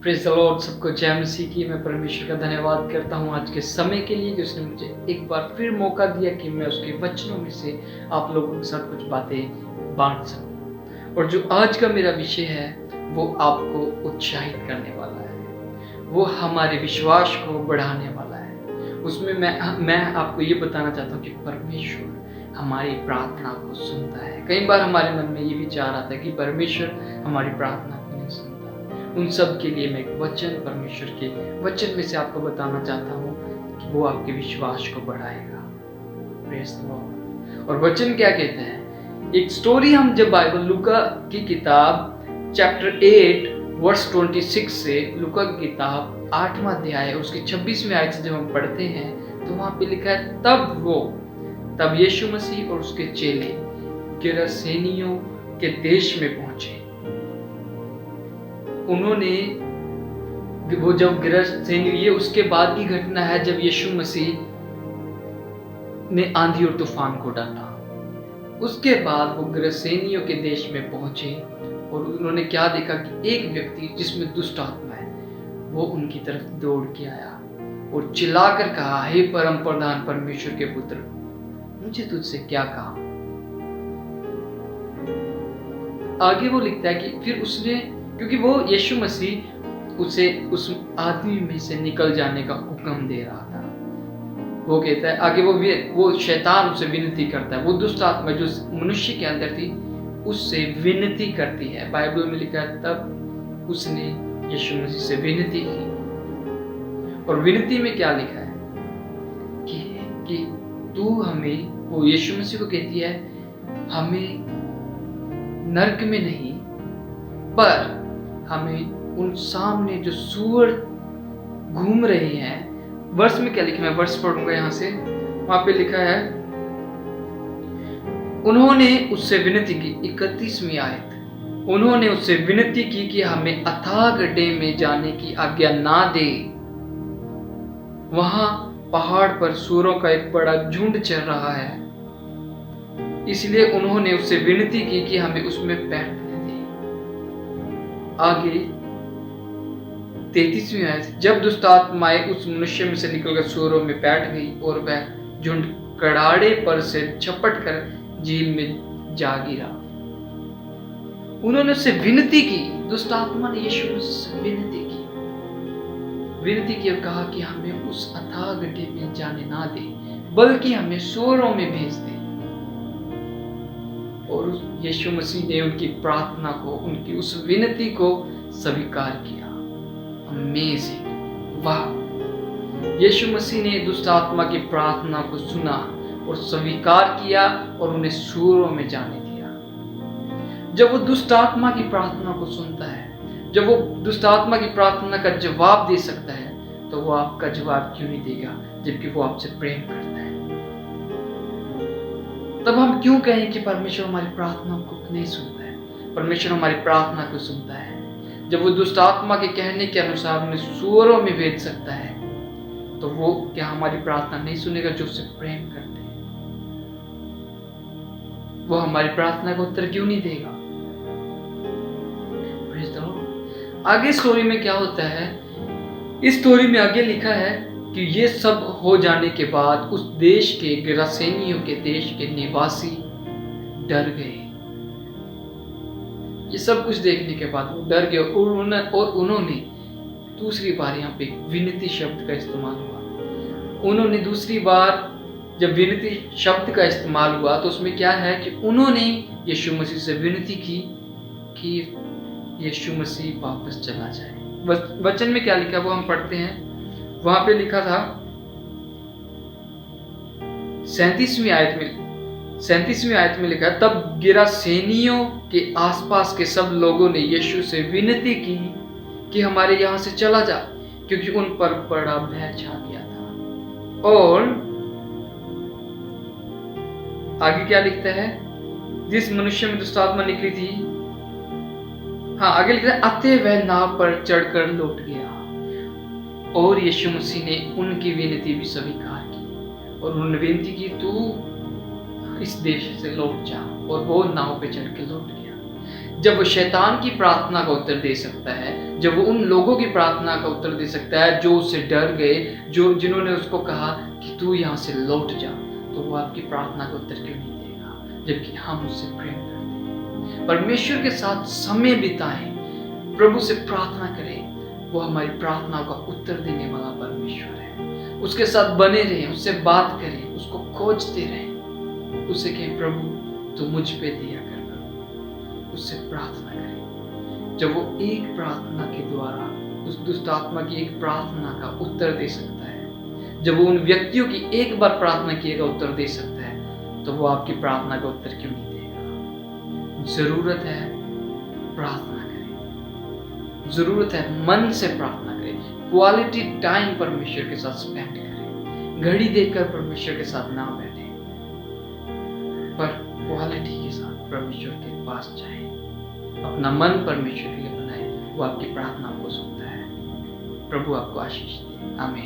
Praise the Lord. सबको जय मसीह की। मैं परमेश्वर का धन्यवाद करता हूँ आज के समय के लिए कि उसने मुझे एक बार फिर मौका दिया कि मैं उसके वचनों में से आप लोगों के साथ कुछ बातें बांट सकूँ। और जो आज का मेरा विषय है वो आपको उत्साहित करने वाला है, वो हमारे विश्वास को बढ़ाने वाला है। उसमें मैं आपको ये बताना चाहता हूँ कि परमेश्वर हमारी प्रार्थना को सुनता है। कई बार हमारे मन में ये विचार आता है कि परमेश्वर हमारी प्रार्थना को नहीं सुनता। उन सब के लिए मैं एक वचन, परमेश्वर के वचन में से आपको बताना चाहता हूँ कि वो आपके विश्वास को बढ़ाएगा। Praise the Lord. और वचन क्या कहते हैं? एक स्टोरी हम जब बाइबल लूका की किताब चैप्टर 8 वर्स 26 से, लूका की किताब 8वां अध्याय उसकी 26वीं आयत से जब हम पढ़ते हैं तो वहां पे लिखा है, तब यीशु मसीह और उसके चेले गिरसेनियों के देश में पहुंचे। उन्होंने वो जब गिरसेनी, ये उसके बाद की घटना है जब यीशु मसीह ने आंधी और तूफान को डांटा। उसके बाद वो गिरसेनियों के देश में पहुंचे और उन्होंने क्या देखा कि एक व्यक्ति जिसमें दुष्ट आत्मा है वो उनकी तरफ दौड़ के आया और चिल्लाकर कहा, हे परम प्रधान परमेश्वर के पुत्र, मुझे तुझसे क्या कहा। आगे वो लिखता है कि फिर उसने, क्योंकि वो यीशु मसीह उसे उस आदमी में से निकल जाने का हुक्म दे रहा था। वो कहता है आगे, वो शैतान उसे विनती करता है। वो दुष्ट आत्मा जो मनुष्य के अंदर थी उससे विनती करती है। बाइबल में लिखा है, तब उसने यीशु मसीह से विनती की। और विनती में क्या लिखा है कि तू हमें, वो यीशु मसीह को कहती है, हमें नरक में नहीं पर हमें उन सामने जो सूअर घूम रहे हैं। वर्ष में क्या लिखा, मैं वर्ष पढ़ूंगा यहां से। वहां पे लिखा है, उन्होंने उससे विनती की, 31वीं आयत, उन्होंने उससे विनती की कि हमें अथाह गड्ढे में जाने की आज्ञा ना दे। वहां पहाड़ पर सूअरों का एक बड़ा झुंड चल रहा है, इसलिए उन्होंने उससे विनती की कि हमें उसमें बैठने दे। आगे 33वीं आयत, जब दुष्ट आत्माएं उस मनुष्य में से निकलकर सूअरों में बैठ गई और वह झुंड कड़ाड़े पर से झपट कर झील में जा गिरा। उन्होंने उससे विनती की, दुष्ट आत्मा ने यीशु से विनती की और कहा कि हमें उस अथाह गड्ढे में जाने ना दे, बल्कि हमें सूअरों में भेज दे। और यीशु मसीह ने उनकी प्रार्थना को, उनकी उस विनती को स्वीकार किया। अमेजिंग, वाह! यीशु मसीह ने दुष्ट आत्मा की प्रार्थना को सुना और स्वीकार किया और उन्हें सूअरों में जाने दिया। जब वो दुष्ट आत्मा की प्रार्थना को सुनता है, जब वो दुष्ट आत्मा की प्रार्थना का जवाब दे सकता है, तो वो आपका जवाब क्यों नहीं देगा जबकि वो आपसे प्रेम करता है। तब हम क्यों कहें कि परमेश्वर हमारी प्रार्थना को नहीं सुनता है? परमेश्वर हमारी प्रार्थना को सुनता है। जब वो दुष्ट आत्मा के कहने के अनुसार उन्हें सूअरों में भेज सकता है, तो वो क्या हमारी प्रार्थना नहीं सुनेगा जो उससे प्रेम करते हैं? वो हमारी प्रार्थना का उत्तर क्यों नहीं देगा? आगे स्टोरी में क्या होता है? इस स्टोरी में आगे लिखा है कि ये सब हो जाने के बाद उस देश के, गिरसेनियों के देश के निवासी डर गए। ये सब कुछ देखने के बाद वो डर गए और उन्होंने दूसरी बार, यहाँ पे विनती शब्द का इस्तेमाल हुआ। उन्होंने दूसरी बार जब विनती शब्द का इस्तेमाल हुआ तो उसमें क्या है कि उन्होंने यीशु मसीह से विनती की कि यीशु मसीह वापस चला जाए। वचन में क्या लिखा वो हम पढ़ते हैं। वहां पे लिखा था 37वीं आयत में लिखा, तब गिरसेनियों के आसपास के सब लोगों ने यीशु से विनती की कि हमारे यहाँ से चला जा, क्योंकि उन पर बड़ा भय छा गया था। और आगे क्या लिखता है, जिस मनुष्य में दुष्ट आत्मा निकली थी, आगे लिखता है, अतः वह नाव पर चढ़कर लौट गया। और यीशु मसीह ने उनकी विनती भी स्वीकार की और उन्होंने विनती की, तू इस देश से लौट जा। और वो नाव पे चढ़ के लौट गया। जब वो शैतान की प्रार्थना का उत्तर दे सकता है, जब वो उन लोगों की प्रार्थना का उत्तर दे सकता है जो उससे डर गए, जिन्होंने उसको कहा कि तू यहाँ से लौट जा, तो वो आपकी प्रार्थना का उत्तर क्यों नहीं देगा, जबकि हम उससे प्रेम करते हैं। परमेश्वर के साथ समय बिताएं, प्रभु से प्रार्थना करें, वो हमारी प्रार्थना का उत्तर देने वाला परमेश्वर है। उसके साथ बने रहें, उससे बात करें, उसको खोजते रहें, उससे कहें प्रभु तू मुझ पे दिया कर, प्रभु उससे प्रार्थना करें। जब वो एक प्रार्थना के द्वारा उस दुष्ट आत्मा की एक प्रार्थना का उत्तर दे सकता है, जब वो उन व्यक्तियों की एक बार प्रार्थना किए का उत्तर दे सकता है, तो वो आपकी प्रार्थना का उत्तर क्यों नहीं देगा। जरूरत है प्रार्थना करें, जरूरत है मन से प्रार्थना करें, क्वालिटी टाइम परमेश्वर के साथ स्पेंड करें। घड़ी देखकर परमेश्वर के साथ ना बैठे, पर क्वालिटी के साथ परमेश्वर के पास जाए, अपना मन परमेश्वर के लिए बनाए, वो आपकी प्रार्थना को सुनता है। प्रभु आपको आशीष दे। आमीन।